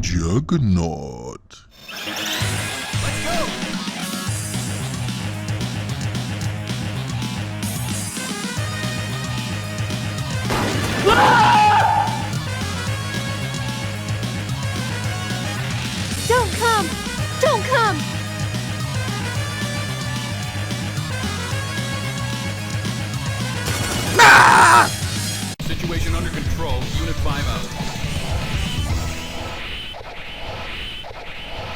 Juganawt. Let's go! Don't come! Don't come! Situation under control. Unit 5 out.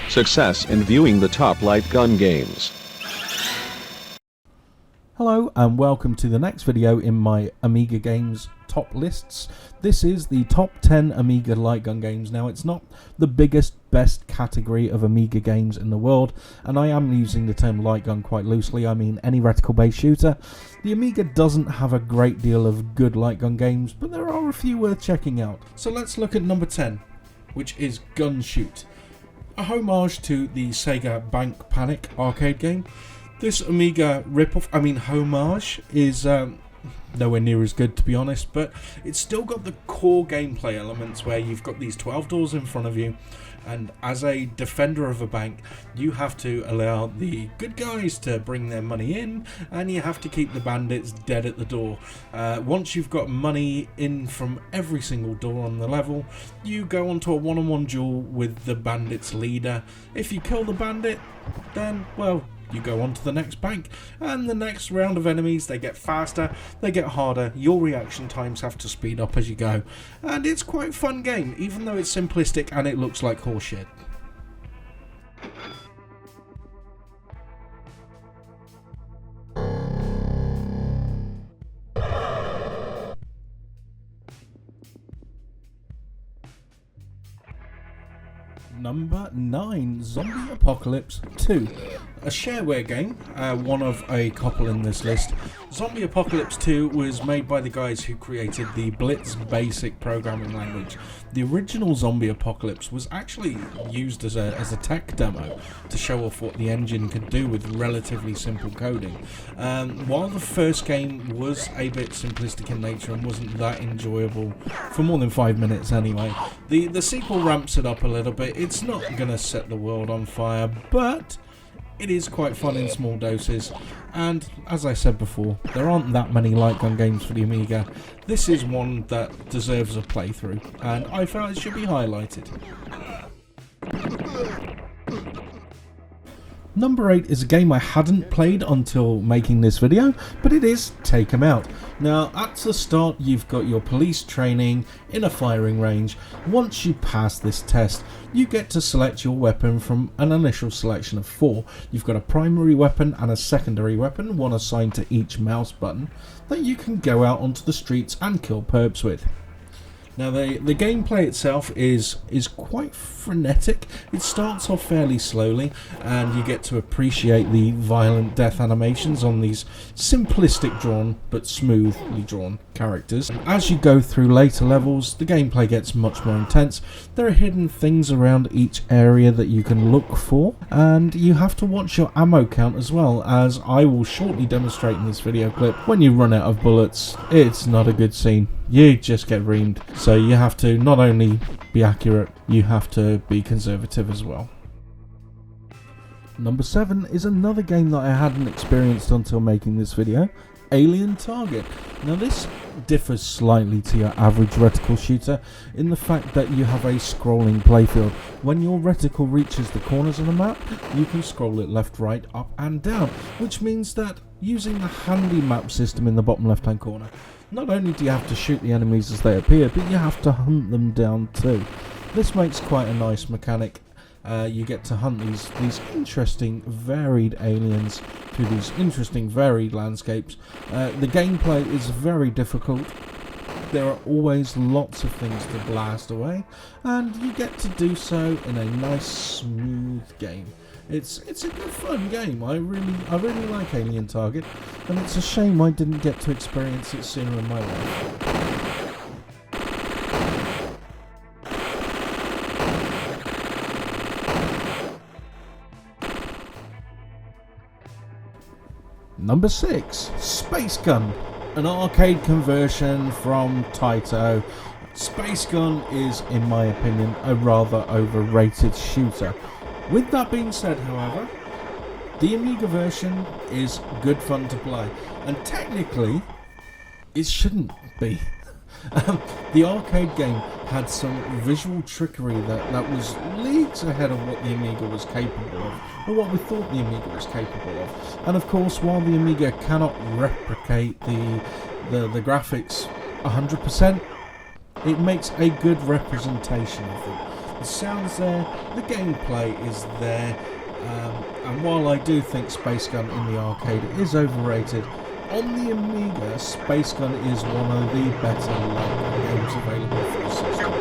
Success in viewing the top LightGun games. Hello and welcome to the next video in my Amiga games top lists. This is the top 10 Amiga LightGun games. Now it's not the biggest, best category of Amiga games in the world, and I am using the term LightGun quite loosely. I mean any reticle based shooter. The Amiga doesn't have a great deal of good LightGun games, but there are a few worth checking out. So let's look at number 10, which is Gun Shoot, a homage to the Sega Bank Panic arcade game. This Amiga homage is nowhere near as good, to be honest, but it's still got the core gameplay elements where you've got these 12 doors in front of you, and as a defender of a bank, you have to allow the good guys to bring their money in, and you have to keep the bandits dead at the door. Once you've got money in from every single door on the level, you go onto a one-on-one duel with the bandit's leader. If you kill the bandit, then, well, you go on to the next bank, and the next round of enemies, they get faster, they get harder, your reaction times have to speed up as you go, and it's quite a fun game, even though it's simplistic and it looks like horseshit. Number 9, Zombie Apocalypse 2. A shareware game, one of a couple in this list. Zombie Apocalypse 2 was made by the guys who created the Blitz basic programming language. The original Zombie Apocalypse was actually used as a tech demo to show off what the engine could do with relatively simple coding. While the first game was a bit simplistic in nature and wasn't that enjoyable for more than 5 minutes anyway, the sequel ramps it up a little bit. It's not going to set the world on fire, but it is quite fun in small doses, and as I said before, there aren't that many LightGun games for the Amiga. This is one that deserves a playthrough, and I felt it should be highlighted. Number 8 is a game I hadn't played until making this video, but it is Take 'Em Out. Now, at the start, you've got your police training in a firing range. Once you pass this test, you get to select your weapon from an initial selection of 4. You've got a primary weapon and a secondary weapon, one assigned to each mouse button, that you can go out onto the streets and kill perps with. Now the gameplay itself is quite frenetic. It starts off fairly slowly, and you get to appreciate the violent death animations on these simplistic drawn but smoothly drawn characters. As you go through later levels, the gameplay gets much more intense. There are hidden things around each area that you can look for, and you have to watch your ammo count as well, as I will shortly demonstrate in this video clip. When you run out of bullets, it's not a good scene. You just get reamed. So you have to not only be accurate, you have to be conservative as well. Number 7 is another game that I hadn't experienced until making this video, Alien Target. Now this differs slightly to your average reticle shooter in the fact that you have a scrolling playfield. When your reticle reaches the corners of the map, you can scroll it left, right, up and down, which means that using the handy map system in the bottom left hand corner, not only do you have to shoot the enemies as they appear, but you have to hunt them down too. This makes quite a nice mechanic. You get to hunt these interesting varied aliens through these interesting varied landscapes. The gameplay is very difficult. There are always lots of things to blast away, and you get to do so in a nice smooth game. It's a good fun game. I really like Alien Target, and it's a shame I didn't get to experience it sooner in my life. Number 6, Space Gun, an arcade conversion from Taito. Space Gun is, in my opinion, a rather overrated shooter. With that being said, however, the Amiga version is good fun to play, and technically, it shouldn't be. The arcade game had some visual trickery that was leagues ahead of what the Amiga was capable of, or what we thought the Amiga was capable of. And of course, while the Amiga cannot replicate the graphics 100%, it makes a good representation of them. The sound's there, the gameplay is there, and while I do think Space Gun in the arcade is overrated, on the Amiga, Space Gun is one of the better LightGun games available for the system.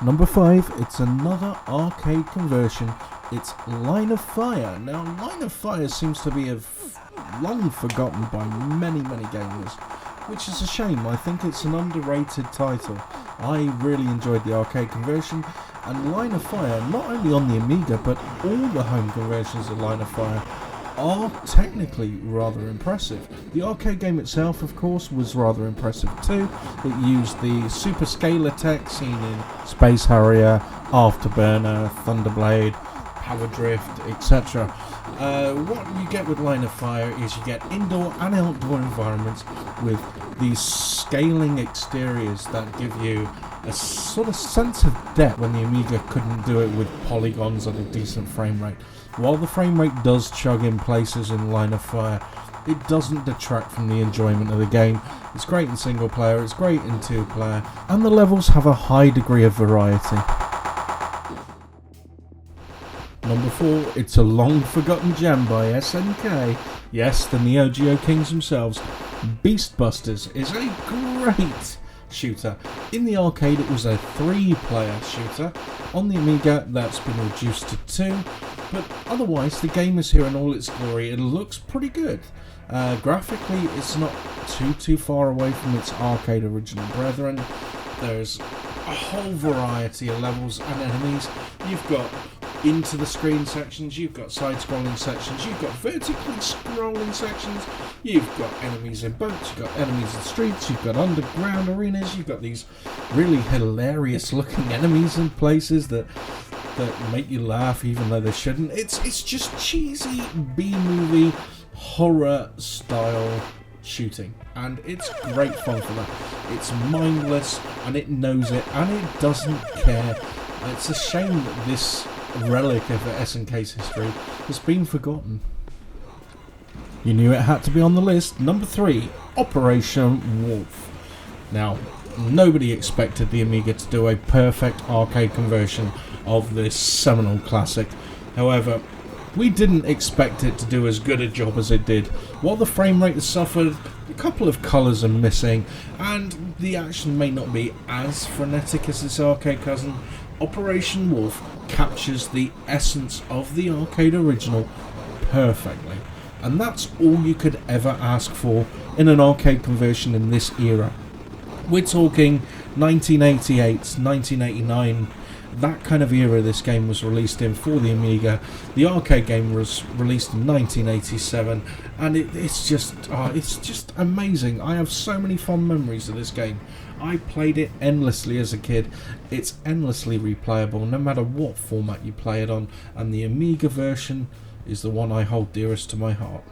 Number 5, it's another arcade conversion. It's Line of Fire. Now, Line of Fire seems to be long forgotten by many gamers, which is a shame. I think it's an underrated title. I really enjoyed the arcade conversion, and Line of Fire, not only on the Amiga, but all the home conversions of Line of Fire are technically rather impressive. The arcade game itself, of course, was rather impressive too. It used the super scalar tech seen in Space Harrier, Afterburner, Thunderblade, Power Drift, etc. What you get with Line of Fire is you get indoor and outdoor environments with these scaling exteriors that give you a sort of sense of depth when the Amiga couldn't do it with polygons at a decent frame rate. While the frame rate does chug in places in Line of Fire, it doesn't detract from the enjoyment of the game. It's great in single player, it's great in two player, and the levels have a high degree of variety. Number 4, it's a long forgotten gem by SNK. Yes, the Neo Geo Kings themselves. Beast Busters is a great shooter. In the arcade it was a 3-player shooter. On the Amiga that's been reduced to 2, but otherwise the game is here in all its glory. It looks pretty good. Graphically it's not too far away from its arcade original brethren. There's a whole variety of levels and enemies. You've got into the screen sections, you've got side-scrolling sections, you've got vertically scrolling sections, you've got enemies in boats, you've got enemies in streets, you've got underground arenas, you've got these really hilarious looking enemies in places that make you laugh even though they shouldn't. It's just cheesy B-movie horror style shooting, and it's great fun for that. It's mindless and it knows it and it doesn't care. It's a shame that this relic of SNK's history has been forgotten. You knew it had to be on the list. Number 3, Operation Wolf. Now, nobody expected the Amiga to do a perfect arcade conversion of this seminal classic. However, we didn't expect it to do as good a job as it did. While the frame rate has suffered, a couple of colours are missing, and the action may not be as frenetic as its arcade cousin, Operation Wolf captures the essence of the arcade original perfectly. And that's all you could ever ask for in an arcade conversion in this era. We're talking 1988, 1989, that kind of era this game was released in for the Amiga. The arcade game was released in 1987, and it's just amazing. I have so many fond memories of this game. I played it endlessly as a kid. It's endlessly replayable no matter what format you play it on, and the Amiga version is the one I hold dearest to my heart.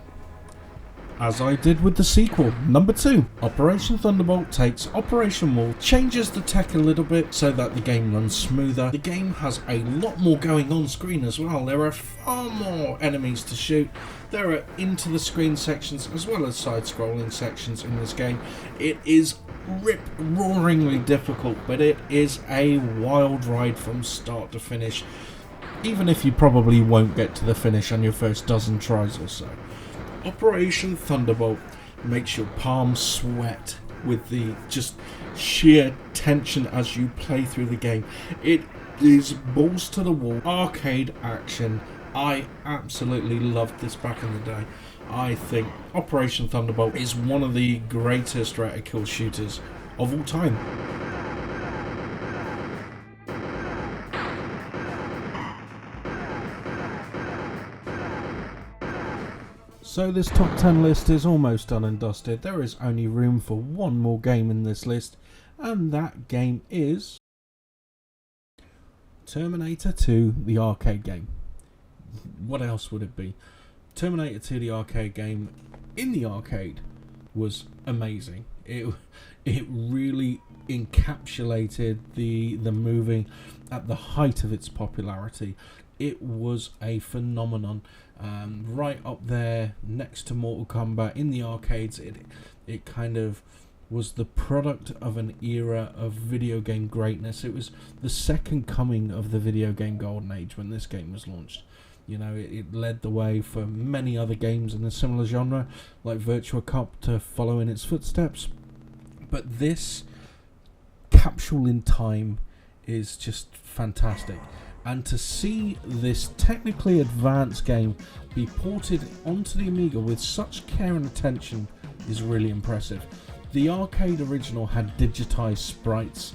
As I did with the sequel, number 2, Operation Thunderbolt takes Operation Wolf, changes the tech a little bit so that the game runs smoother. The game has a lot more going on screen as well. There are far more enemies to shoot. There are into the screen sections as well as side-scrolling sections in this game. It is rip-roaringly difficult, but it is a wild ride from start to finish, even if you probably won't get to the finish on your first dozen tries or so. Operation Thunderbolt makes your palms sweat with the just sheer tension as you play through the game. It is balls to the wall, arcade action. I absolutely loved this back in the day. I think Operation Thunderbolt is one of the greatest Reticle shooters of all time. So this top 10 list is almost done and dusted. There is only room for one more game in this list, and that game is Terminator 2, the arcade game. What else would it be? Terminator 2, the arcade game in the arcade was amazing. It really encapsulated the movie at the height of its popularity. It was a phenomenon, right up there next to Mortal Kombat in the arcades. It kind of was the product of an era of video game greatness. It was the second coming of the video game golden age when this game was launched. You know, it led the way for many other games in a similar genre, like Virtua Cop, to follow in its footsteps. But this capsule in time is just fantastic. And to see this technically advanced game be ported onto the Amiga with such care and attention is really impressive. The arcade original had digitized sprites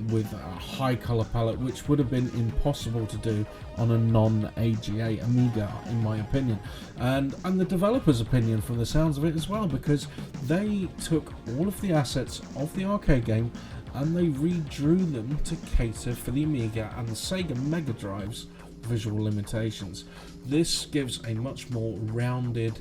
with a high color palette, which would have been impossible to do on a non-AGA Amiga, in my opinion, and the developers' opinion from the sounds of it as well, because they took all of the assets of the arcade game and they redrew them to cater for the Amiga and the Sega Mega Drive's visual limitations. This gives a much more rounded,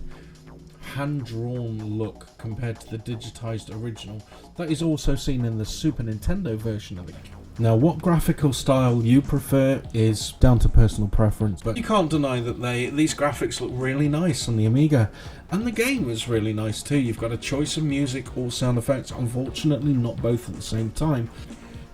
hand-drawn look compared to the digitized original that is also seen in the Super Nintendo version of it. Now, what graphical style you prefer is down to personal preference, but you can't deny that these graphics look really nice on the Amiga, and the game is really nice too. You've got a choice of music or sound effects, unfortunately not both at the same time.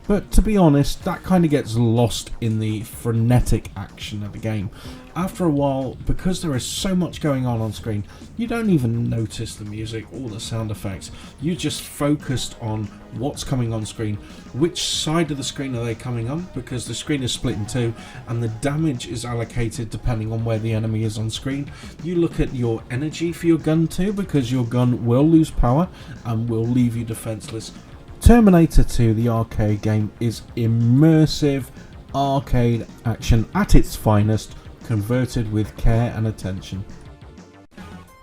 But to be honest, that kind of gets lost in the frenetic action of the game. After a while, because there is so much going on screen, you don't even notice the music or the sound effects. You're just focused on what's coming on screen, which side of the screen are they coming on, because the screen is split in two and the damage is allocated depending on where the enemy is on screen. You look at your energy for your gun too, because your gun will lose power and will leave you defenseless. Terminator 2, the arcade game, is immersive arcade action at its finest, converted with care and attention.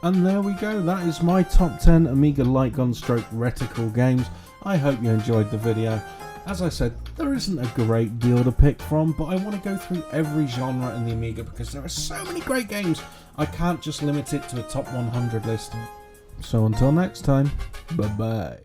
And there we go, that is my top 10 Amiga LightGun stroke Reticle games. I hope you enjoyed the video. As I said, there isn't a great deal to pick from, but I want to go through every genre in the Amiga because there are so many great games. I can't just limit it to a top 100 list. So until next time, bye bye.